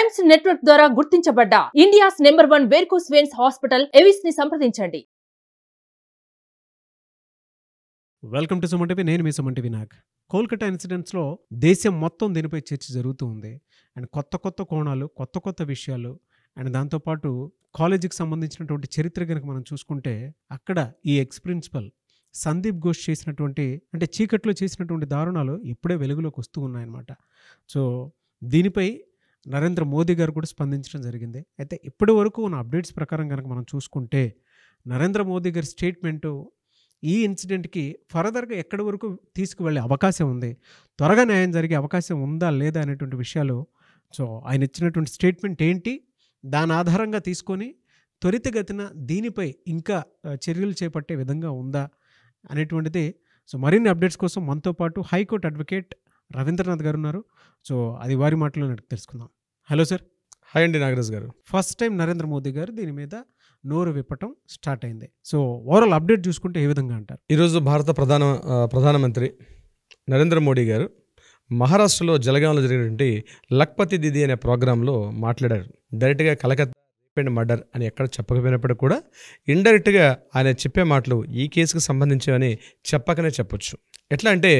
Times Network ద్వారా గుర్తించబడ్డ India's number 1 varicose veins hospital Avis ని సంప్రదించండి. Welcome to Suman TV. నేను మీ సుమన్ టీవీ నాగ్. కోల్కతా ఇన్సిడెంట్స్లో దేశం మొత్తం దీనిపై చర్చ జరుగుతూ ఉంది. అండ్ కొత్త కోణాలు, కొత్త విషయాలు, అండ్ దాంతోపాటు కాలేజీకి సంబంధించినటువంటి చరిత్ర కనుక మనం చూసుకుంటే అక్కడ ఈ ఎక్స్ ప్రిన్సిపల్ సందీప్ ఘోష్ చేసినటువంటి అంటే చీకట్లో చేసినటువంటి దారుణాలు ఇప్పుడే వెలుగులోకి వస్తూ ఉన్నాయన్నమాట. సో దీనిపై నరేంద్ర మోదీ గారు కూడా స్పందించడం జరిగింది. అయితే ఇప్పటి వరకు ఉన్న అప్డేట్స్ ప్రకారం కనుక మనం చూసుకుంటే నరేంద్ర మోదీ గారి స్టేట్మెంటు ఈ ఇన్సిడెంట్కి ఫర్దర్గా ఎక్కడి వరకు తీసుకువెళ్ళే అవకాశం ఉంది, త్వరగా న్యాయం జరిగే అవకాశం ఉందా లేదా అనేటువంటి విషయాలు. సో ఆయన ఇచ్చినటువంటి స్టేట్మెంట్ ఏంటి, దాని ఆధారంగా తీసుకొని త్వరితగతిన దీనిపై ఇంకా చర్యలు చేపట్టే విధంగా ఉందా అనేటువంటిది. సో మరిన్ని అప్డేట్స్ కోసం మనతో పాటు హైకోర్టు అడ్వకేట్ రవీంద్రనాథ్ గారు ఉన్నారు. సో అది వారి మాటలో తెలుసుకుందాం. Hello sir. హాయ్ అండి నాగరాజ్ గారు. ఫస్ట్ టైం నరేంద్ర మోదీ గారు దీని మీద నోరు విప్పటం స్టార్ట్ అయింది. సో ఓవరాల్ అప్డేట్ చూసుకుంటే ఏ విధంగా అంటారు? ఈరోజు భారత ప్రధానమంత్రి నరేంద్ర మోడీ గారు మహారాష్ట్రలో జలగాంలో జరిగినటువంటి లఖ్పతి దీదీ అనే ప్రోగ్రాంలో మాట్లాడారు. డైరెక్ట్గా కలకత్తా రేప్ అండ్ మర్డర్ అని ఎక్కడ చెప్పకపోయినప్పుడు కూడా ఇండైరెక్ట్గా ఆయన చెప్పే మాటలు ఈ కేసుకు సంబంధించినవని చెప్పకనే చెప్పొచ్చు. ఎట్లా అంటే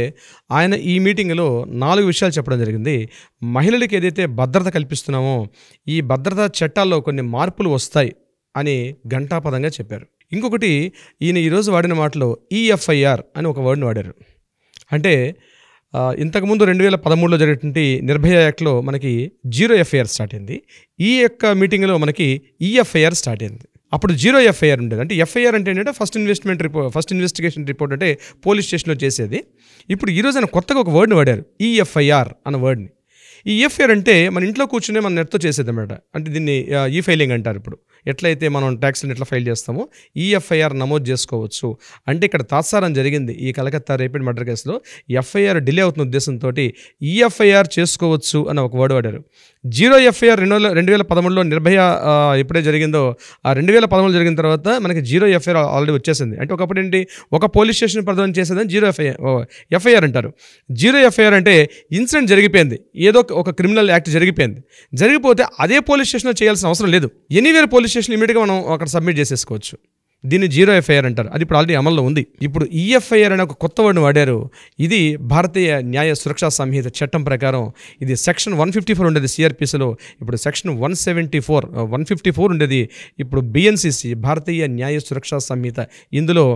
ఆయన ఈ మీటింగ్లో 4 విషయాలు చెప్పడం జరిగింది. మహిళలకు ఏదైతే భద్రత కల్పిస్తున్నామో ఈ భద్రతా చట్టాల్లో కొన్ని మార్పులు వస్తాయి అని ఘంటాపదంగా చెప్పారు. ఇంకొకటి ఈయన ఈరోజు వాడిన మాటలో EFIR అని ఒక వర్డ్ని వాడారు. అంటే ఇంతకుముందు 2013లో జరిగినటువంటి నిర్భయ యాక్ట్లో మనకి 0 FIR స్టార్ట్ అయింది. ఈ యొక్క మీటింగ్లో మనకి EFIR స్టార్ట్ అయింది. అప్పుడు 0 FIR ఉండేది. అంటే FIR అంటే ఏంటంటే ఫస్ట్ ఇన్వెస్టిగేషన్ రిపోర్ట్ అంటే పోలీస్ స్టేషన్లో చేసేది. ఇప్పుడు ఈరోజు ఆయన కొత్తగా ఒక వర్డ్ని వాడారు, EFIR అన్న వర్డ్ని. ఈ EFIR అంటే మన ఇంట్లో కూర్చునే మన నెట్తో చేసేది అన్నమాట. అంటే దీన్ని ఫైలింగ్ అంటారు. ఇప్పుడు ఎట్లయితే మనం ట్యాక్స్ని ఎట్లా ఫైల్ చేస్తామో EFIR నమోదు చేసుకోవచ్చు. అంటే ఇక్కడ తాత్సారం జరిగింది ఈ కలకత్తా రేప్ అండ్ మర్డర్ కేసులో. FIR డిలే అవుతున్న ఉద్దేశంతో EFIR చేసుకోవచ్చు అని ఒక వర్డ్ వాడారు. 0 FIR 2013లో నిర్భయ ఎప్పుడే జరిగిందో ఆ 2013లో జరిగిన తర్వాత మనకి 0 FIR ఆల్రెడీ వచ్చేసింది. అంటే ఒకప్పుడు ఏంటి, ఒక పోలీస్ స్టేషన్ పరిధిని చేసేదని 0 FIR అంటారు. 0 FIR అంటే ఇన్సిడెంట్ జరిగిపోయింది, ఏదో ఒక క్రిమినల్ యాక్ట్ జరిగిపోతే అదే పోలీస్ స్టేషన్లో చేయాల్సిన అవసరం లేదు. ఎనీవేర్ పోలీస్ స్టేషన్ ఇమీడియట్గా మనం అక్కడ సబ్మిట్ చేసేసుకోవచ్చు. దీన్ని 0 FIR అంటారు. అది ఇప్పుడు ఆల్రెడీ అమల్లో ఉంది. ఇప్పుడు EFIR అనే ఒక కొత్త వర్డ్ని వాడారు. ఇది భారతీయ న్యాయ సురక్షా సంహిత చట్టం ప్రకారం ఇది సెక్షన్ 154 ఉండేది CRPCలో. ఇప్పుడు సెక్షన్ 154 ఉండేది. ఇప్పుడు BNCC భారతీయ న్యాయ సురక్షా సంహిత, ఇందులో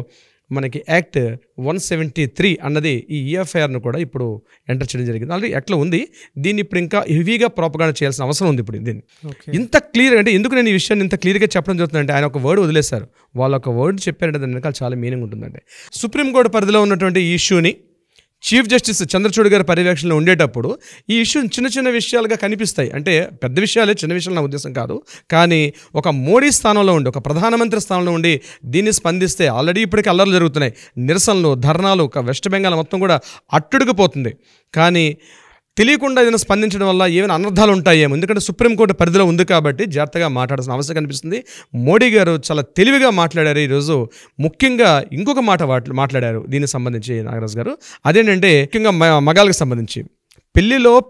మనకి యాక్ట్ 173 అన్నది ఈ EFIRను కూడా ఇప్పుడు ఎంటర్ చేయడం జరిగింది. ఆల్రెడీ యాక్ట్లో ఉంది. దీన్ని ఇప్పుడు ఇంకా హెవీగా ప్రాపగాండా చేయాల్సిన అవసరం ఉంది. ఇప్పుడు దీన్ని ఇంత క్లియర్ అంటే ఎందుకు నేను ఈ విషయాన్ని ఇంత క్లియర్గా చెప్పడం జరుగుతుందంటే ఆయన ఒక వర్డ్ వదిలేశారు. వాళ్ళు ఒక వర్డ్ చెప్పారంటే దాని వెనకాల చాలా మీనింగ్ ఉంటుందంటే సుప్రీంకోర్టు పరిధిలో ఉన్నటువంటి ఈ ఇష్యూని చీఫ్ జస్టిస్ చంద్రచూడ్ గారి పర్యవేక్షణలో ఉండేటప్పుడు ఈ ఇష్యూ చిన్న విషయాలుగా కనిపిస్తాయి. అంటే పెద్ద విషయాలే, చిన్న విషయాలు నా ఉద్దేశం కాదు. కానీ ఒక మోడీ స్థానంలో ఉండి, ఒక ప్రధానమంత్రి స్థానంలో ఉండి దీన్ని స్పందిస్తే ఆల్రెడీ ఇప్పటికీ అల్లర్లు జరుగుతున్నాయి, నిరసనలు, ధర్నాలు, వెస్ట్ బెంగాల్ మొత్తం కూడా అట్టుడుకుపోతుంది. కానీ తెలియకుండా ఏదైనా స్పందించడం వల్ల ఏమైనా అనర్థాలు ఉంటాయేమో, ఎందుకంటే సుప్రీంకోర్టు పరిధిలో ఉంది కాబట్టి జాగ్రత్తగా మాట్లాడాల్సిన అవసరం కనిపిస్తుంది. మోడీ గారు చాలా తెలివిగా మాట్లాడారు ఈరోజు. ముఖ్యంగా ఇంకొక మాట మాట్లాడారు దీనికి సంబంధించి నాగరాజ్ గారు. అదేంటంటే ముఖ్యంగా మగాళ్ళకి సంబంధించి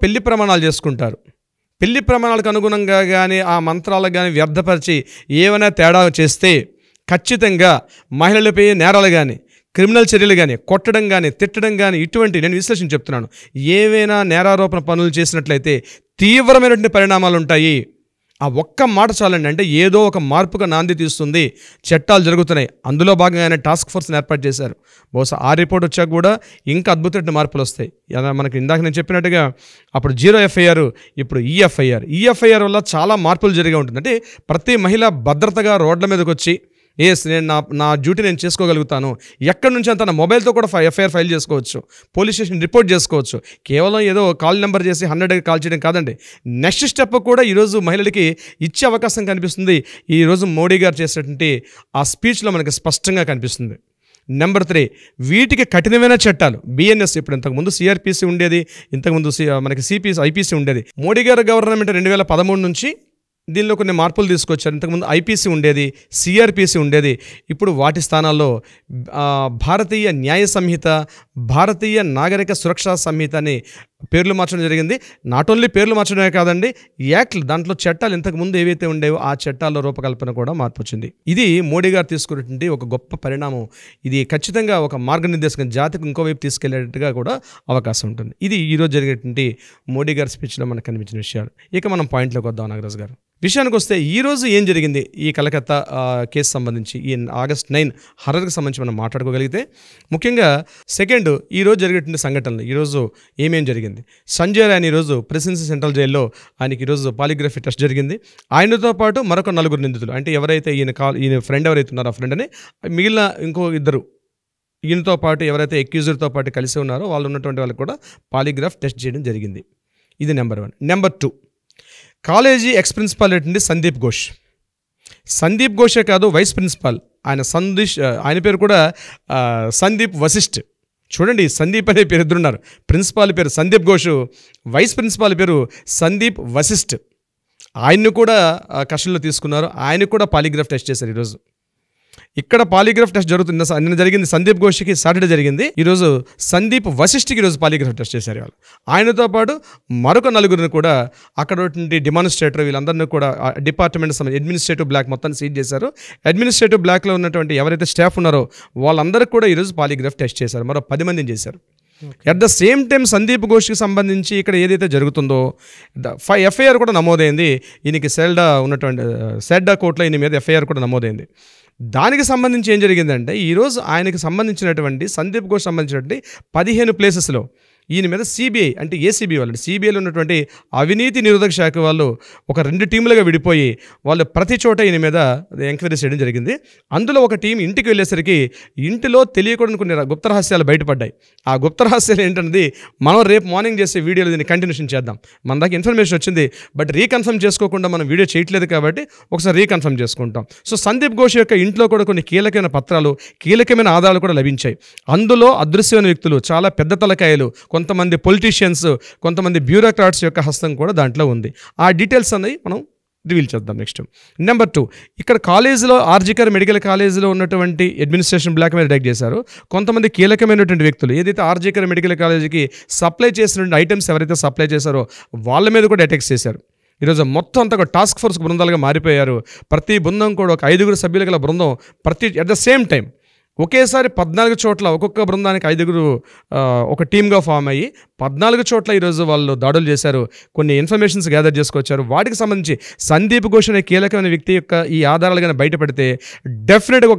పెళ్లి ప్రమాణాలు చేసుకుంటారు. పెళ్లి ప్రమాణాలకు అనుగుణంగా కానీ ఆ మంత్రాలకు కానీ వ్యర్థపరిచి ఏమైనా తేడా చేస్తే ఖచ్చితంగా మహిళలపై నేరాలు కానీ, క్రిమినల్ చర్యలు కానీ, కొట్టడం కానీ, తిట్టడం కానీ, ఇటువంటి నేను విశ్లేషణ చెప్తున్నాను, ఏవైనా నేరారోపణ పనులు చేసినట్లయితే తీవ్రమైనటువంటి పరిణామాలు ఉంటాయి. ఆ ఒక్క మాట చాలండి. అంటే ఏదో ఒక మార్పుగా నాంది తీస్తుంది. చట్టాలు జరుగుతున్నాయి. అందులో భాగంగానే టాస్క్ ఫోర్స్ని ఏర్పాటు చేశారు. బహుశా ఆ రిపోర్ట్ వచ్చాక కూడా ఇంకా అద్భుతమైన మార్పులు వస్తాయి. మనకి ఇందాక నేను చెప్పినట్టుగా అప్పుడు 0 FIR, ఇప్పుడు EFIR వల్ల చాలా మార్పులు జరిగే ఉంటుంది. అంటే ప్రతి మహిళ భద్రతగా రోడ్ల మీదకి వచ్చి నేను నా డ్యూటీ నేను చేసుకోగలుగుతాను, ఎక్కడి నుంచి అంత నా మొబైల్తో కూడా FIR ఫైల్ చేసుకోవచ్చు, పోలీస్ స్టేషన్ రిపోర్ట్ చేసుకోవచ్చు. కేవలం ఏదో కాల్ నెంబర్ చేసి 100కి కాల్ చేయడం కాదండి. నెక్స్ట్ స్టెప్ కూడా ఈరోజు మహిళలకి ఇచ్చే అవకాశం కనిపిస్తుంది. ఈరోజు మోడీ గారు చేసినటువంటి ఆ స్పీచ్లో మనకి స్పష్టంగా కనిపిస్తుంది. నెంబర్ 3, వీటికి కఠినమైన చట్టాలు. BNS ఇప్పుడు ఇంతకుముందు CRPC ఉండేది, ఇంతకుముందు మనకి IPC ఉండేది. మోడీ గారు గవర్నమెంట్ 2013 నుంచి దీనిలో కొన్ని మార్పులు తీసుకొచ్చారు. ఇంతకుముందు IPC ఉండేది, CRPC ఉండేది. ఇప్పుడు వాటి స్థానాల్లో భారతీయ న్యాయ సంహిత, భారతీయ నాగరిక సురక్షా సంహిత అని పేర్లు మార్చడం జరిగింది. నాట్ ఓన్లీ పేర్లు మార్చడమే కాదండి, యాక్ట్లు దాంట్లో చట్టాలు ఇంతకుముందు ఏవైతే ఉండేవో ఆ చట్టాల్లో రూపకల్పన కూడా మార్పు వచ్చింది. ఇది మోడీ గారు తీసుకున్నటువంటి ఒక గొప్ప పరిణామం. ఇది ఖచ్చితంగా ఒక మార్గనిర్దేశకం, జాతికి ఇంకోవైపు తీసుకెళ్లేటట్టుగా కూడా అవకాశం ఉంటుంది. ఇది ఈరోజు జరిగేటువంటి మోడీ గారి స్పీచ్లో మనకు కనిపించిన విషయాలు. ఇక మనం పాయింట్లోకి వద్దాం నాగరాజు గారు. విషయానికి వస్తే ఈరోజు ఏం జరిగింది ఈ కలకత్తా కేసు సంబంధించి, ఈ August 9 హర్రర్కి సంబంధించి మనం మాట్లాడుకోగలిగితే, ముఖ్యంగా సెకండ్ ఈరోజు జరిగేటువంటి సంఘటనలు, ఈరోజు ఏమేం జరిగింది. సంజయ్ రాయ్ ఈరోజు ప్రెసిడెన్సీ సెంట్రల్ జైల్లో ఆయనకి ఈరోజు పాలిగ్రఫీ టెస్ట్ జరిగింది. ఆయనతో పాటు మరొక 4 నిందితులు, అంటే ఎవరైతే ఈయన ఫ్రెండ్ ఎవరైతే ఉన్నారో ఆ ఫ్రెండ్ అని మిగిలిన ఇంకో 2 ఈయనతో పాటు ఎవరైతే అక్యూజర్తో పాటు కలిసి ఉన్నారో వాళ్ళు ఉన్నటువంటి వాళ్ళకి కూడా పాలిగ్రాఫ్ టెస్ట్ చేయడం జరిగింది. ఇది number 1. Number 2, college X principal ఏంటంటే సందీప్ ఘోషే కాదు, వైస్ ప్రిన్సిపాల్ ఆయన పేరు కూడా సందీప్ వశిష్ఠ్. చూడండి, సందీప్ అనే పేరు ఇద్దరున్నారు. ప్రిన్సిపాల్ పేరు సందీప్ ఘోష్, వైస్ ప్రిన్సిపాల్ పేరు సందీప్ వశిష్ఠ్. ఆయన్ని కూడా కస్టడీలో తీసుకున్నారు. ఆయనకు కూడా పాలిగ్రాఫ్ టెస్ట్ చేశారు ఈరోజు. ఇక్కడ పాలిగ్రాఫ్ టెస్ట్ జరుగుతుంది. నిన్న జరిగింది సందీప్ ఘోష్కి, సాటర్డే జరిగింది. ఈరోజు సందీప్ వశిష్ఠకి ఈరోజు పాలిగ్రాఫ్ టెస్ట్ చేశారు వాళ్ళు. ఆయనతో పాటు మరొక 4 కూడా అక్కడ డెమాన్స్ట్రేటర్ వీళ్ళందరినీ కూడా డిపార్ట్మెంట్ అడ్మినిస్ట్రేటివ్ బ్లాక్ మొత్తాన్ని సీజ్ చేశారు. అడ్మినిస్ట్రేటివ్ బ్లాక్లో ఉన్నటువంటి ఎవరైతే స్టాఫ్ ఉన్నారో వాళ్ళందరికీ కూడా ఈరోజు పాలిగ్రాఫ్ టెస్ట్ చేశారు. మరో 10 మందిని చేశారు. At the same time Sandeep ఘోష్కి సంబంధించి ఇక్కడ ఏదైతే జరుగుతుందో ఎఫ్ఐఆర్ కూడా నమోదైంది. ఈయనకి సెడ్డా కోర్టులో ఈయన మీద ఎఫ్ఐఆర్ కూడా నమోదైంది. దానికి సంబంధించి ఏం జరిగిందంటే, ఈరోజు ఆయనకి సంబంధించినటువంటి సందీప్ ఘోష్ సంబంధించినటువంటి 15 ప్లేసెస్లో ఈయన మీద సిబిఐ అంటే ఏసీబీ వాళ్ళు, సిబిఐలో ఉన్నటువంటి అవినీతి నిరోధక శాఖ వాళ్ళు ఒక 2 టీములుగా విడిపోయి వాళ్ళు ప్రతి చోట ఈయన మీద ఎంక్వైరీ చేయడం జరిగింది. అందులో ఒక టీం ఇంటికి వెళ్ళేసరికి ఇంటిలో తెలియకూడని కొన్ని గుప్త రహస్యాలు బయటపడ్డాయి. ఆ గుప్త రహస్యాలు ఏంటన్నది మనం రేపు మార్నింగ్ చేసే వీడియోలో దీన్ని కంటిన్యూషన్ చేద్దాం. మన దాకా ఇన్ఫర్మేషన్ వచ్చింది, బట్ రీకన్ఫర్మ్ చేసుకోకుండా మనం వీడియో చేయట్లేదు కాబట్టి ఒకసారి రీకన్ఫర్మ్ చేసుకుంటాం. సో సందీప్ ఘోష్ యొక్క ఇంట్లో కూడా కొన్ని కీలకమైన పత్రాలు, కీలకమైన ఆధారాలు కూడా లభించాయి. అందులో అదృశ్యమైన వ్యక్తులు, చాలా పెద్ద తలకాయలు, కొంతమంది పొలిటీషియన్స్, కొంతమంది బ్యూరోక్రాట్స్ యొక్క హస్తం కూడా దాంట్లో ఉంది. ఆ డీటెయిల్స్ అనేవి మనం రివీల్ చేద్దాం నెక్స్ట్. నెంబర్ 2, ఇక్కడ కాలేజీలో ఆర్జికర్ మెడికల్ కాలేజీలో ఉన్నటువంటి అడ్మినిస్ట్రేషన్ బ్లాక్ మీద అటాక్ చేశారు. కొంతమంది కీలకమైనటువంటి వ్యక్తులు ఏదైతే ఆర్జికర్ మెడికల్ కాలేజీకి సప్లై చేసినటువంటి ఐటమ్స్ ఎవరైతే సప్లై చేశారో వాళ్ళ మీద కూడా అటాక్స్ చేశారు. ఈరోజు మొత్తం అంతా ఒక టాస్క్ ఫోర్స్ బృందాలుగా మారిపోయారు. ప్రతి బృందం కూడా ఒక 5 సభ్యుల గల బృందం అట్ ద సేమ్ టైం ఒకేసారి 14 చోట్ల ఒక్కొక్క బృందానికి 5 ఒక టీమ్గా ఫామ్ అయ్యి 14 చోట్ల ఈరోజు వాళ్ళు దాడులు చేశారు. కొన్ని ఇన్ఫర్మేషన్స్ గ్యాదర్ చేసుకొచ్చారు. వాటికి సంబంధించి సందీప్ ఘోష్ అనే కీలకమైన వ్యక్తి యొక్క ఈ ఆధారాలు కానీ బయటపడితే డెఫినెట్గా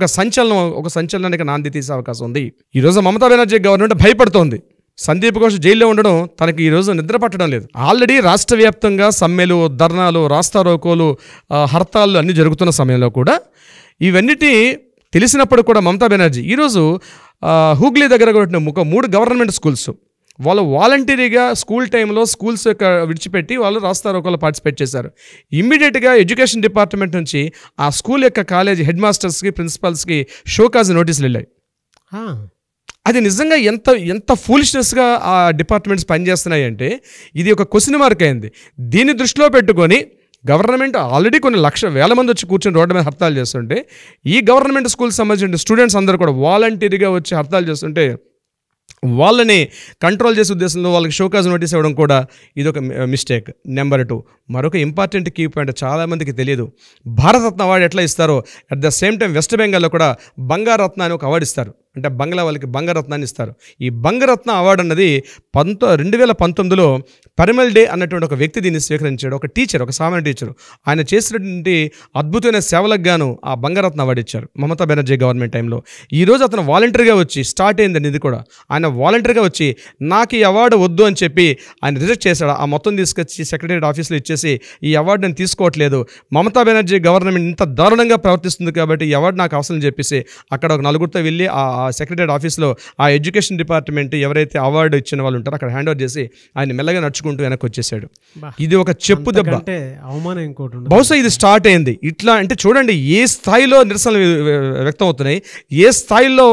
ఒక సంచలనానికి నాంది తీసే అవకాశం ఉంది. ఈరోజు మమతా బెనర్జీ గవర్నమెంట్ భయపడుతోంది. సందీప్ ఘోష్ జైల్లో ఉండడం తనకి ఈరోజు నిద్ర పట్టడం లేదు. ఆల్రెడీ రాష్ట్ర వ్యాప్తంగా సమ్మెలు, ధర్నాలు, రాస్తారోకోలు, హర్తాళ్ళు అన్నీ జరుగుతున్న సమయంలో కూడా ఇవన్నిటి తెలిసినప్పుడు కూడా మమతా బెనర్జీ ఈరోజు హూగ్లీ దగ్గర కొట్టిన 3 గవర్నమెంట్ స్కూల్స్ వాళ్ళు వాలంటీరీగా స్కూల్ టైంలో స్కూల్స్ యొక్క విడిచిపెట్టి వాళ్ళు రాస్తారోకోలో పార్టిసిపేట్ చేశారు. ఇమ్మీడియట్గా ఎడ్యుకేషన్ డిపార్ట్మెంట్ నుంచి ఆ స్కూల్ యొక్క కాలేజీ హెడ్ మాస్టర్స్కి, ప్రిన్సిపల్స్కి షోకాజ్ నోటీసులు వెళ్ళాయి. అది నిజంగా ఎంత ఫూలిష్నెస్గా ఆ డిపార్ట్మెంట్స్ పనిచేస్తున్నాయి అంటే ఇది ఒక క్వశ్చన్ మార్క్ అయింది. దీన్ని దృష్టిలో పెట్టుకొని గవర్నమెంట్ ఆల్రెడీ కొన్ని వేల మంది వచ్చి కూర్చొని రోడ్డు మీద హర్తాలు చేస్తుంటే ఈ గవర్నమెంట్ స్కూల్కి సంబంధించిన స్టూడెంట్స్ అందరూ కూడా వాలంటీర్గా వచ్చి హర్తాలు చేస్తుంటే వాళ్ళని కంట్రోల్ చేసే ఉద్దేశంలో వాళ్ళకి షోకాజ్ నోటీస్ ఇవ్వడం కూడా ఇది ఒక మిస్టేక్. నెంబర్ 2, మరొక ఇంపార్టెంట్ కీ పాయింట్ చాలామందికి తెలియదు. భారతరత్న అవార్డు ఎట్లా ఇస్తారో at the same time west బెంగాల్లో కూడా బంగారత్న అని ఒక అవార్డు ఇస్తారు. అంటే బంగ్లా వాళ్ళకి బంగారత్నాన్ని ఇస్తారు. ఈ బంగారత్న అవార్డు అన్నది 2019లో పరిమల్ డే అన్నటువంటి ఒక వ్యక్తి దీన్ని స్వీకరించాడు. ఒక టీచర్, ఒక సామాన్య టీచరు. ఆయన చేసినటువంటి అద్భుతమైన సేవలకు గాను ఆ బంగారత్న అవార్డు ఇచ్చారు మమతా బెనర్జీ గవర్నమెంట్ టైంలో. ఈరోజు అతను వాలంటీర్గా వచ్చి స్టార్ట్ అయిందండి ఇది కూడా. ఆయన వాలంటీర్గా వచ్చి నాకు ఈ అవార్డు వద్దు అని చెప్పి ఆయన రిజెక్ట్ చేశాడు. ఆ మొత్తం తీసుకొచ్చి సెక్రటరీ ఆఫీస్లో ఇచ్చేసి ఈ అవార్డు నేను తీసుకోవట్లేదు, మమతా బెనర్జీ గవర్నమెంట్ ఇంత దారుణంగా ప్రవర్తిస్తుంది కాబట్టి ఈ అవార్డు నాకు అవసరం చెప్పేసి అక్కడ ఒక 4గురితో వెళ్ళి ఆ సెక్రటరీ ఆఫీస్లో ఆ ఎడ్యుకేషన్ డిపార్ట్మెంట్ ఎవరైతే అవార్డు ఇచ్చిన వాళ్ళు ఉంటారో అక్కడ హ్యాండ్ ఓవర్ చేసి ఆయన మెల్లగా నడుచుకుంటూ వెనక్కి వచ్చేసాడు. ఇది ఒక చెప్పు దెబ్బ. బహుశా ఇది స్టార్ట్ అయింది ఇట్లా. అంటే చూడండి ఏ స్థాయిలో నిరసనలు వ్యక్తం అవుతున్నాయి, ఏ స్థాయిలో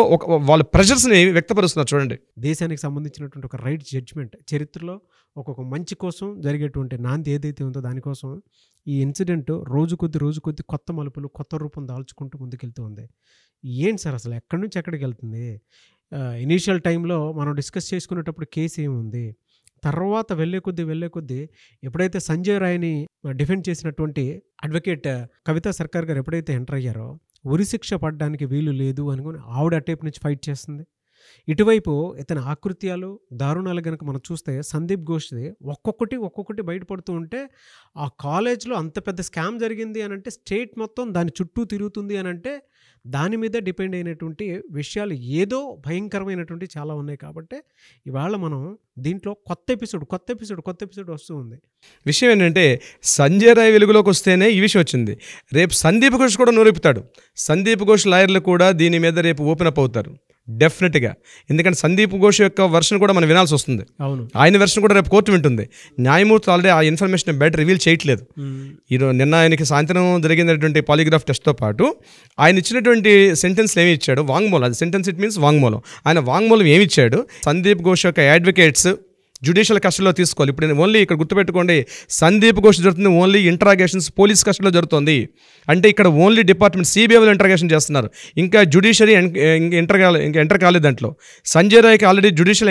వాళ్ళ ప్రెషర్స్ని వ్యక్తపరుస్తున్నారు చూడండి. దేశానికి సంబంధించినటువంటి ఒక రైట్ జడ్జ్మెంట్ చరిత్రలో ఒక్కొక్క మంచి కోసం జరిగేటువంటి నాంది ఏదైతే ఉందో దానికోసం ఈ ఇన్సిడెంట్ రోజు కొద్ది కొత్త మలుపులు, కొత్త రూపం దాల్చుకుంటూ ముందుకెళ్తూ ఉంది. ఏంటి సార్ అసలు ఎక్కడి నుంచి ఎక్కడికి వెళ్తుంది? ఇనీషియల్ టైంలో మనం డిస్కస్ చేసుకునేటప్పుడు కేసు ఏముంది, తర్వాత వెళ్ళే కొద్దీ ఎప్పుడైతే సంజయ్ రాయ్ని డిఫెండ్ చేసినటువంటి అడ్వకేట్ కవితా సర్కార్ గారు ఎప్పుడైతే ఎంటర్ అయ్యారో ఉరిశిక్ష పడడానికి వీలు లేదు అనుకుని ఆవిడ అటేపు నుంచి ఫైట్ చేస్తుంది. ఇటువైపు ఇతని ఆకృత్యాలు దారుణాలు కనుక మనం చూస్తే సందీప్ ఘోష్ది ఒక్కొక్కటి బయటపడుతూ ఉంటే ఆ కాలేజ్లో అంత పెద్ద స్కామ్ జరిగింది అని అంటే స్టేట్ మొత్తం దాని చుట్టూ తిరుగుతుంది అని అంటే దాని మీద డిపెండ్ అయినటువంటి విషయాలు ఏదో భయంకరమైనటువంటి చాలా ఉన్నాయి. కాబట్టి ఇవాళ మనం దీంట్లో కొత్త ఎపిసోడ్ వస్తూ ఉంది. విషయం ఏంటంటే సంజయ్ రాయ్ వెలుగులోకి వస్తేనే ఈ విషయం వచ్చింది. రేపు సందీప్ ఘోష్ కూడా నోరెప్పుతాడు. సందీప్ ఘోష్ లాయర్లు కూడా దీని మీద రేపు ఓపెన్ అప్ అవుతారు డెఫినెట్గా. ఎందుకంటే సందీప్ ఘోష్ యొక్క వెర్షన్ కూడా మనం వినాల్సి వస్తుంది. అవును, ఆయన వెర్షన్ కూడా రేపు కోర్టు వింటుంది. న్యాయమూర్తి ఆల్రెడీ ఆ ఇన్ఫర్మేషన్ బయట రివీల్ చేయట్లేదు. ఈరోజు నిన్న ఆయనకి సాయంత్రం జరిగినటువంటి పాలిగ్రాఫ్ టెస్ట్తో పాటు ఆయన ఇచ్చినటువంటి సెంటెన్స్లు ఏమి ఇచ్చాడు, వాంగ్మూలం, అది సెంటెన్స్ ఇట్ మీన్స్ వాంగ్మూలం. ఆయన వాంగ్మూలం ఏమి ఇచ్చాడు, సందీప్ ఘోష్ యొక్క అడ్వకేట్స్ జ్యుడిషియల్ కస్టడీలో తీసుకోవాలి. ఇప్పుడు ఓన్లీ ఇక్కడ గుర్తుపెట్టుకోండి, సందీప్ ఘోష్ జరుగుతుంది ఓన్లీ ఇంటరాగేషన్స్ పోలీస్ కస్టడీలో జరుగుతుంది. అంటే ఇక్కడ ఓన్లీ డిపార్ట్మెంట్ సిబిఐ వాళ్ళు ఇంటరాగేషన్ చేస్తున్నారు. ఇంకా జ్యుడిషియరీ ఎంటర్ కాలేదు దాంట్లో. సంజయ్ రాయ్కి ఆల్రెడీ జ్యుడిషియల్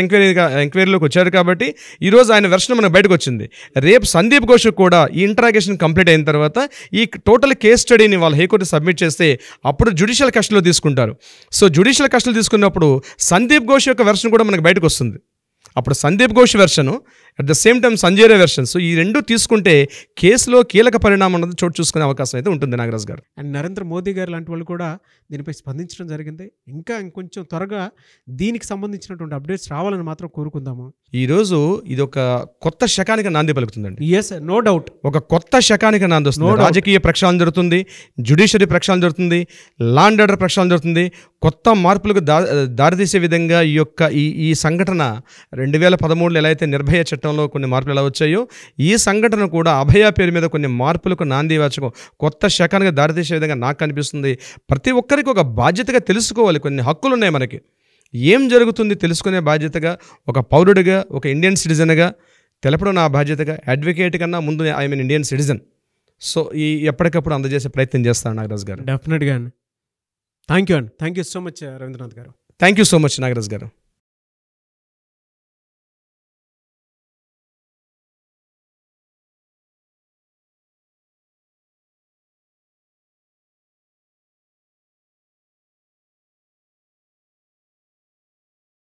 ఎంక్వైరీలోకి వచ్చారు కాబట్టి ఈరోజు ఆయన వెర్షన్ మనకు బయటకు వచ్చింది. రేపు సందీప్ ఘోష్ కూడా ఈ ఇంటరాగేషన్ కంప్లీట్ అయిన తర్వాత ఈ టోటల్ కేస్ స్టడీని వాళ్ళు హైకోర్టు సబ్మిట్ చేస్తే అప్పుడు జ్యుడిషియల్ కస్టడీలో తీసుకుంటారు. సో జ్యుడిషియల్ కస్టడీలో తీసుకున్నప్పుడు సందీప్ ఘోష్ యొక్క వెర్షన్ కూడా మనకు బయటకు వస్తుంది. అప్పుడు Sandeep Ghosh version at the same time Sanjay Roy version. So ఈ రెండు తీసుకుంటే కేసులో కీలక పరిణామం అన్నది చోటు చూసుకునే అవకాశం అయితే ఉంటుంది నాగరాజ్ గారు. అండ్ నరేంద్ర మోదీ గారు లాంటి వాళ్ళు కూడా దీనిపై స్పందించడం జరిగింది. ఇంకా ఇంకొంచెం త్వరగా దీనికి సంబంధించినటువంటి అప్డేట్స్ రావాలని మాత్రం కోరుకుందాము. ఈరోజు ఇది ఒక కొత్త శకానికి నాంది పలుకుతుందండి. ఎస్, నో డౌట్, ఒక కొత్త శకానికి నాంది వస్తుంది. రాజకీయ ప్రక్షాళన జరుగుతుంది, జ్యుడిషియరీ ప్రక్షాళన జరుగుతుంది, లా అండ్ ఆర్డర్ ప్రక్షాళన జరుగుతుంది. కొత్త మార్పులకు దారితీసే విధంగా ఈ సంఘటన 2013లో ఎలా అయితే నిర్భయ చట్టంలో కొన్ని మార్పులు ఎలా వచ్చాయో ఈ సంఘటన కూడా అభయ పేరు మీద కొన్ని మార్పులకు నాంది వాచకం కొత్త శకానికి దారితీసే విధంగా నాకు కనిపిస్తుంది. ప్రతి ఒక్కరికి ఒక బాధ్యతగా తెలుసుకోవాలి. కొన్ని హక్కులు ఉన్నాయి మనకి. ఏం జరుగుతుంది తెలుసుకునే బాధ్యతగా ఒక పౌరుడిగా, ఒక ఇండియన్ సిటిజన్గా తెలపడం నా బాధ్యతగా. అడ్వకేట్ కన్నా ముందు I mean Indian citizen. So ఈ ఎప్పటికప్పుడు అందజేసే ప్రయత్నం చేస్తాను నాగరాజ్ గారు. డెఫినెట్గా అండి. Thank you so much Ravindranath garu. Thank you so much Nagaraj గారు.